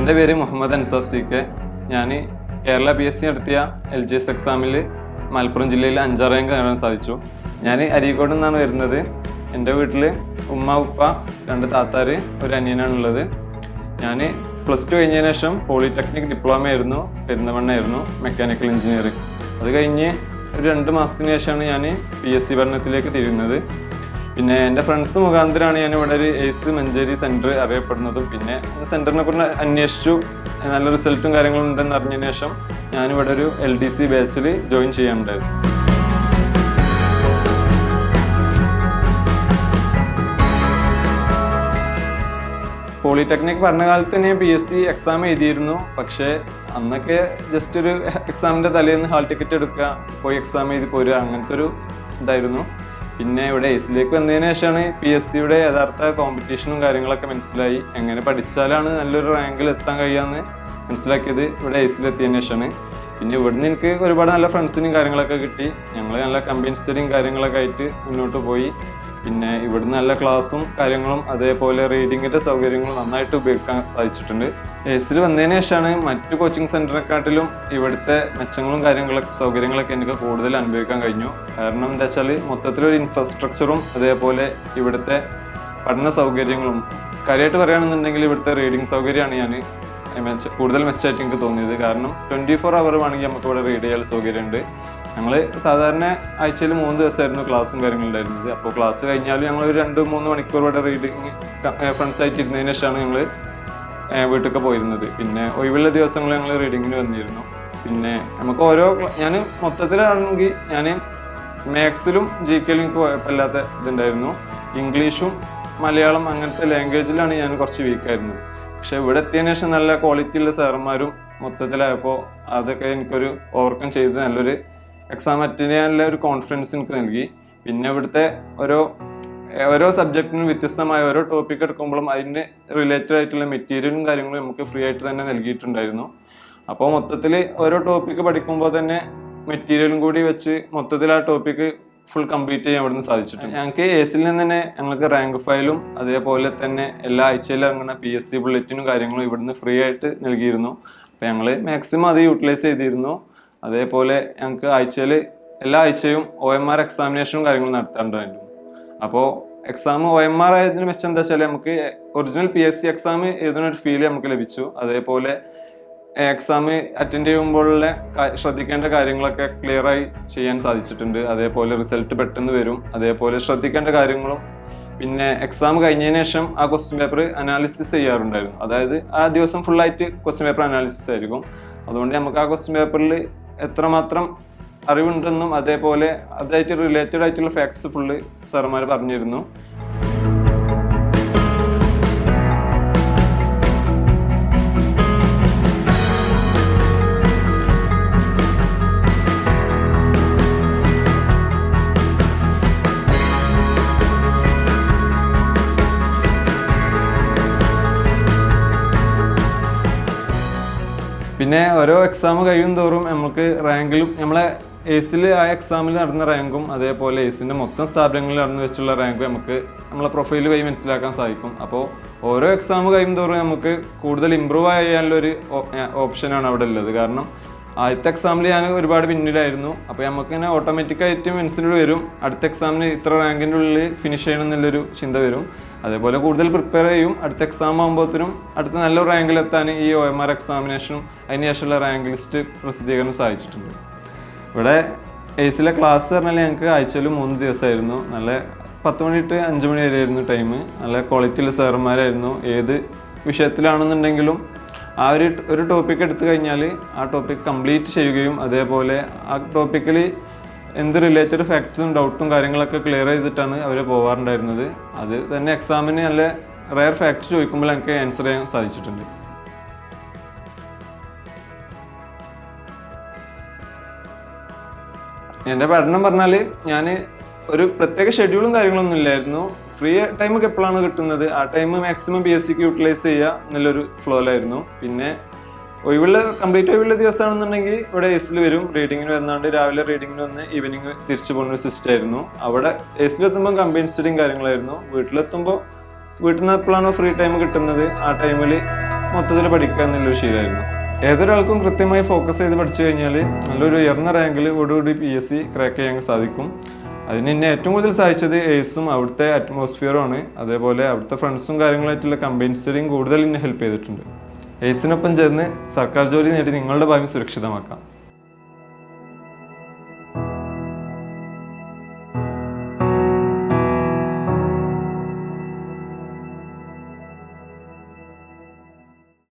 എൻ്റെ പേര് മുഹമ്മദ് അൻസാഫ് CK. ഞാൻ കേരള PSC നടത്തിയ LGS എക്സാമിൽ മലപ്പുറം ജില്ലയിൽ 5ാം റാങ്ക് നേടാൻ സാധിച്ചു. ഞാൻ അരീക്കോട് നിന്നാണ് വരുന്നത്. എൻ്റെ വീട്ടിൽ ഉമ്മ, ഉപ്പ, 2 താത്താർ, ഒരു അനിയനാണുള്ളത്. ഞാൻ +2 കഴിഞ്ഞതിന് ശേഷം പോളിടെക്നിക് ഡിപ്ലോമ ആയിരുന്നു, പെരിന്തൽമണ്ണയായിരുന്നു, മെക്കാനിക്കൽ എഞ്ചിനീയറിംഗ്. അത് കഴിഞ്ഞ് ഒരു 2 മാസത്തിന് ശേഷമാണ് ഞാൻ PSC പഠനത്തിലേക്ക് തിരിയുന്നത്. പിന്നെ എൻ്റെ ഫ്രണ്ട്സ് മുഖാന്തരമാണ് ഞാൻ ഇവിടെ ഒരു എയ്സ് മഞ്ചേരി സെൻറ്റർ അറിയപ്പെടുന്നതും. പിന്നെ സെൻറ്ററിനെ കുറിച്ച് അന്വേഷിച്ചു, നല്ല റിസൾട്ടും കാര്യങ്ങളും ഉണ്ടെന്ന് അറിഞ്ഞതിന് ശേഷം ഞാനിവിടെ ഒരു LDC ബാച്ചിൽ ജോയിൻ ചെയ്യാനുണ്ടായിരുന്നു. പോളിടെക്നിക് പഠനകാലത്ത് തന്നെ PSC എക്സാം എഴുതിയിരുന്നു. പക്ഷേ അന്നൊക്കെ ജസ്റ്റ് ഒരു എക്സാമിൻ്റെ തലേന്ന് ഹാൾ ടിക്കറ്റ് എടുക്കുക, പോയി എക്സാം എഴുതി പോരുക, അങ്ങനത്തെ ഒരു ഇതായിരുന്നു. പിന്നെ ഇവിടെ എയ്സിലേക്ക് വന്നതിന് ശേഷമാണ് PSCയുടെ യഥാർത്ഥ കോമ്പറ്റീഷനും കാര്യങ്ങളൊക്കെ മനസ്സിലായി. എങ്ങനെ പഠിച്ചാലാണ് നല്ലൊരു റാങ്കിൽ എത്താൻ കഴിയാമെന്ന് മനസ്സിലാക്കിയത് ഇവിടെ എയ്സിലെത്തിയതിന് ശേഷമാണ്. പിന്നെ ഇവിടുന്ന് എനിക്ക് ഒരുപാട് നല്ല ഫ്രണ്ട്സിനും കാര്യങ്ങളൊക്കെ കിട്ടി. ഞങ്ങൾ നല്ല കമ്പൈൻ സ്റ്റഡിയും കാര്യങ്ങളൊക്കെ ആയിട്ട് മുന്നോട്ട് പോയി. പിന്നെ ഇവിടുന്ന് നല്ല ക്ലാസ്സും കാര്യങ്ങളും അതേപോലെ റീഡിങ്ങിൻ്റെ സൗകര്യങ്ങളും നന്നായിട്ട് ഉപയോഗിക്കാൻ സാധിച്ചിട്ടുണ്ട്. എയ്സിൽ വന്നതിന് ശേഷമാണ് മറ്റു കോച്ചിങ് സെൻറ്ററിനെക്കാട്ടിലും ഇവിടുത്തെ മെച്ചങ്ങളും കാര്യങ്ങളൊക്കെ സൗകര്യങ്ങളൊക്കെ എനിക്ക് കൂടുതൽ അനുഭവിക്കാൻ കഴിഞ്ഞു. കാരണം എന്താ വെച്ചാൽ മൊത്തത്തിലൊരു ഇൻഫ്രാസ്ട്രക്ചറും അതേപോലെ ഇവിടുത്തെ പഠന സൗകര്യങ്ങളും, കാര്യമായിട്ട് പറയുകയാണെന്നുണ്ടെങ്കിൽ ഇവിടുത്തെ റീഡിങ് സൗകര്യമാണ് ഞാൻ കൂടുതൽ മെച്ചമായിട്ട് എനിക്ക് തോന്നിയത്. കാരണം 24 അവർ വേണമെങ്കിൽ നമുക്ക് ഇവിടെ റീഡ് ചെയ്യാൻ സൗകര്യമുണ്ട്. ഞങ്ങൾ സാധാരണ ആഴ്ചയിൽ 3 ദിവസമായിരുന്നു ക്ലാസ്സും കാര്യങ്ങളും ഉണ്ടായിരുന്നത്. അപ്പോൾ ക്ലാസ് കഴിഞ്ഞാലും ഞങ്ങൾ ഒരു 2-3 മണിക്കൂർ ഇവിടെ റീഡിങ് ഫ്രണ്ട്സായിട്ട് ഇരുന്നതിന് ശേഷമാണ് ഞങ്ങൾ വീട്ടിലൊക്കെ പോയിരുന്നത്. പിന്നെ ഒഴിവുള്ള ദിവസങ്ങൾ ഞങ്ങൾ റീഡിങ്ങിന് വന്നിരുന്നു. പിന്നെ നമുക്ക് ഞാൻ മൊത്തത്തിലാണെങ്കിൽ ഞാൻ മാത്സിലും GK-ലും എനിക്ക് കുഴപ്പമില്ലാത്ത ഇതുണ്ടായിരുന്നു. ഇംഗ്ലീഷും മലയാളം അങ്ങനത്തെ ലാംഗ്വേജിലാണ് ഞാൻ കുറച്ച് വീക്കായിരുന്നത്. പക്ഷെ ഇവിടെ എത്തിയതിനു ശേഷം നല്ല ക്വാളിറ്റിയുള്ള സാറന്മാരും മൊത്തത്തിലായപ്പോൾ അതൊക്കെ എനിക്കൊരു ഓവർകം ചെയ്ത് നല്ലൊരു എക്സാം അറ്റൻഡ് ചെയ്യാനുള്ള ഒരു കോൺഫിഡൻസ് എനിക്ക് നൽകി. പിന്നെ ഇവിടുത്തെ ഓരോ സബ്ജക്റ്റിനും വ്യത്യസ്തമായ ഓരോ ടോപ്പിക് എടുക്കുമ്പോഴും അതിന് റിലേറ്റഡ് ആയിട്ടുള്ള മെറ്റീരിയലും കാര്യങ്ങളും നമുക്ക് ഫ്രീ ആയിട്ട് തന്നെ നൽകിയിട്ടുണ്ടായിരുന്നു. അപ്പോൾ മൊത്തത്തിൽ ഓരോ ടോപ്പിക്ക് പഠിക്കുമ്പോൾ തന്നെ മെറ്റീരിയലും കൂടി വെച്ച് മൊത്തത്തിൽ ആ ടോപ്പിക്ക് ഫുൾ കംപ്ലീറ്റ് ചെയ്യാൻ ഇവിടുന്ന് സാധിച്ചിട്ടുണ്ട്. ഞങ്ങൾക്ക് എയ്സിൽ നിന്ന് തന്നെ ഞങ്ങൾക്ക് റാങ്ക് ഫയലും അതേപോലെ തന്നെ എല്ലാ ആഴ്ചയിലും ഇറങ്ങുന്ന PSC ബുള്ളറ്റിനും കാര്യങ്ങളും ഇവിടുന്ന് ഫ്രീ ആയിട്ട് നൽകിയിരുന്നു. അപ്പോൾ ഞങ്ങൾ മാക്സിമം അത് യൂട്ടിലൈസ് ചെയ്തിരുന്നു. അതേപോലെ ഞങ്ങൾക്ക് എല്ലാ ആഴ്ചയും OMR എക്സാമിനേഷനും കാര്യങ്ങളും നടത്താറുണ്ടായിരുന്നു. അപ്പോൾ എക്സാം OMR ആയതിന് മെച്ചം എന്താ വെച്ചാൽ നമുക്ക് ഒറിജിനൽ PSC എക്സാം എഴുതുന്നൊരു ഫീൽ നമുക്ക് ലഭിച്ചു. അതേപോലെ എക്സാം അറ്റൻഡ് ചെയ്യുമ്പോഴുള്ള ശ്രദ്ധിക്കേണ്ട കാര്യങ്ങളൊക്കെ ക്ലിയറായി ചെയ്യാൻ സാധിച്ചിട്ടുണ്ട്. അതേപോലെ റിസൾട്ട് പെട്ടെന്ന് വരും. അതേപോലെ ശ്രദ്ധിക്കേണ്ട കാര്യങ്ങളും പിന്നെ എക്സാം കഴിഞ്ഞതിന് ശേഷം ആ ക്വസ്റ്റ്യൻ പേപ്പർ അനാലിസിസ് ചെയ്യാറുണ്ടായിരുന്നു. അതായത് ആ ദിവസം ഫുള്ളായിട്ട് ക്വസ്റ്റ്യൻ പേപ്പർ അനാലിസിസ് ആയിരിക്കും. അതുകൊണ്ട് നമുക്ക് ആ ക്വസ്റ്റ്യൻ പേപ്പറിൽ എത്രമാത്രം അറിവുണ്ടെന്നും അതേപോലെ അതായിട്ട് റിലേറ്റഡ് ആയിട്ടുള്ള ഫാക്ട്സ് ഫുള്ള് സാർമാർ പറഞ്ഞിരുന്നു. പിന്നെ ഓരോ എക്സാം കഴിയും തോറും നമുക്ക് റാങ്കിലും നമ്മളെ എയ്സിൽ ആ എക്സാമിൽ നടന്ന റാങ്കും അതേപോലെ എയ്സിൻ്റെ മൊത്തം സ്ഥാപനങ്ങളിൽ നടന്നു വെച്ചുള്ള റാങ്കും നമുക്ക് നമ്മളെ പ്രൊഫൈൽ വഴി മനസ്സിലാക്കാൻ സാധിക്കും. അപ്പോൾ ഓരോ എക്സാം കഴിയും തോറും നമുക്ക് കൂടുതൽ ഇമ്പ്രൂവ് ചെയ്യാനുള്ളൊരു ഓപ്ഷനാണ് അവിടെ ഉള്ളത്. കാരണം ആദ്യത്തെ എക്സാമിൽ ഞാൻ ഒരുപാട് പിന്നിലായിരുന്നു. അപ്പോൾ നമുക്ക് തന്നെ ഓട്ടോമാറ്റിക്കായിട്ട് മനസ്സിലൂടെ വരും അടുത്ത എക്സാമിന് ഇത്ര റാങ്കിൻ്റെ ഉള്ളിൽ ഫിനിഷ് ചെയ്യണം എന്നുള്ളൊരു ചിന്ത വരും. അതേപോലെ കൂടുതൽ പ്രിപ്പയർ ചെയ്യും. അടുത്ത എക്സാം ആകുമ്പോഴത്തേനും അടുത്ത നല്ലൊരു റാങ്കിലെത്താൻ ഈ OMR എക്സാമിനേഷനും അതിനുശേഷമുള്ള റാങ്ക് ലിസ്റ്റ് പ്രസിദ്ധീകരണം സാധിച്ചിട്ടുണ്ട്. ഇവിടെ എയ്സിലെ ക്ലാസ് പറഞ്ഞാൽ ഞങ്ങൾക്ക് ആഴ്ചയിൽ 3 ദിവസമായിരുന്നു. നല്ല 10 മണി to 5 മണി വരെ ആയിരുന്നു ടൈം. നല്ല ക്വാളിറ്റിയുള്ള സാറന്മാരായിരുന്നു. ഏത് വിഷയത്തിലാണെന്നുണ്ടെങ്കിലും ആ ഒരു ടോപ്പിക് എടുത്തു കഴിഞ്ഞാൽ ആ ടോപ്പിക് കംപ്ലീറ്റ് ചെയ്യുകയും അതേപോലെ ആ ടോപ്പിക്കിൽ എന്ത് റിലേറ്റഡ് ഫാക്ട്സും ഡൗട്ടും കാര്യങ്ങളൊക്കെ ക്ലിയർ ചെയ്തിട്ടാണ് അവർ പോകാറുണ്ടായിരുന്നത്. അത് തന്നെ എക്സാമിന് നല്ല റയർ ഫാക്ട്സ് ചോദിക്കുമ്പോൾ എനിക്ക് ആൻസർ ചെയ്യാൻ സാധിച്ചിട്ടുണ്ട്. എൻ്റെ പഠനം പറഞ്ഞാൽ ഞാൻ ഒരു പ്രത്യേക ഷെഡ്യൂളും കാര്യങ്ങളൊന്നും ഇല്ലായിരുന്നു. ഫ്രീ ടൈമൊക്കെ എപ്പോഴാണ് കിട്ടുന്നത് ആ ടൈം മാക്സിമം PSCക്ക് യൂട്ടിലൈസ് ചെയ്യുക എന്നുള്ളൊരു ഫ്ലോയിലായിരുന്നു. പിന്നെ കംപ്ലീറ്റ് ഒഴിവുള്ള ദിവസമാണെന്നുണ്ടെങ്കിൽ ഇവിടെ എയ്സിൽ വരും, റീഡിങ്ങിന് വന്നാണ്ട് രാവിലെ റീഡിങ്ങിന് വന്ന് ഈവനിങ് തിരിച്ചു പോകുന്ന ഒരു സിസ്റ്റം ആയിരുന്നു. അവിടെ എയ്സിലെത്തുമ്പോൾ കമ്പൈൻ സ്റ്റഡിയും കാര്യങ്ങളായിരുന്നു. വീട്ടിൽ നിന്ന് എപ്പോഴാണോ ഫ്രീ ടൈം കിട്ടുന്നത് ആ ടൈമിൽ മൊത്തത്തിൽ പഠിക്കുക എന്നുള്ളൊരു ശീലമായിരുന്നു. ഏതൊരാൾക്കും കൃത്യമായി ഫോക്കസ് ചെയ്ത് പഠിച്ചു കഴിഞ്ഞാൽ നല്ലൊരു ഉയർന്ന റാങ്കിൽ ഓടുകൂടി PSC ക്രാക്ക് ചെയ്യാൻ സാധിക്കും. അതിന് എന്നെ ഏറ്റവും കൂടുതൽ സഹായിച്ചത് എയ്സും അവിടുത്തെ അറ്റ്മോസ്ഫിയറും ആണ്. അതേപോലെ അവിടുത്തെ ഫ്രണ്ട്സും കാര്യങ്ങളായിട്ടുള്ള കമ്പൈൻ സ്റ്റഡിയും കൂടുതൽ എന്നെ ഹെൽപ്പ് ചെയ്തിട്ടുണ്ട്. എയ്സിനൊപ്പം ചേർന്ന് സർക്കാർ ജോലി നേടി നിങ്ങളുടെ ഭാവി സുരക്ഷിതമാക്കാം.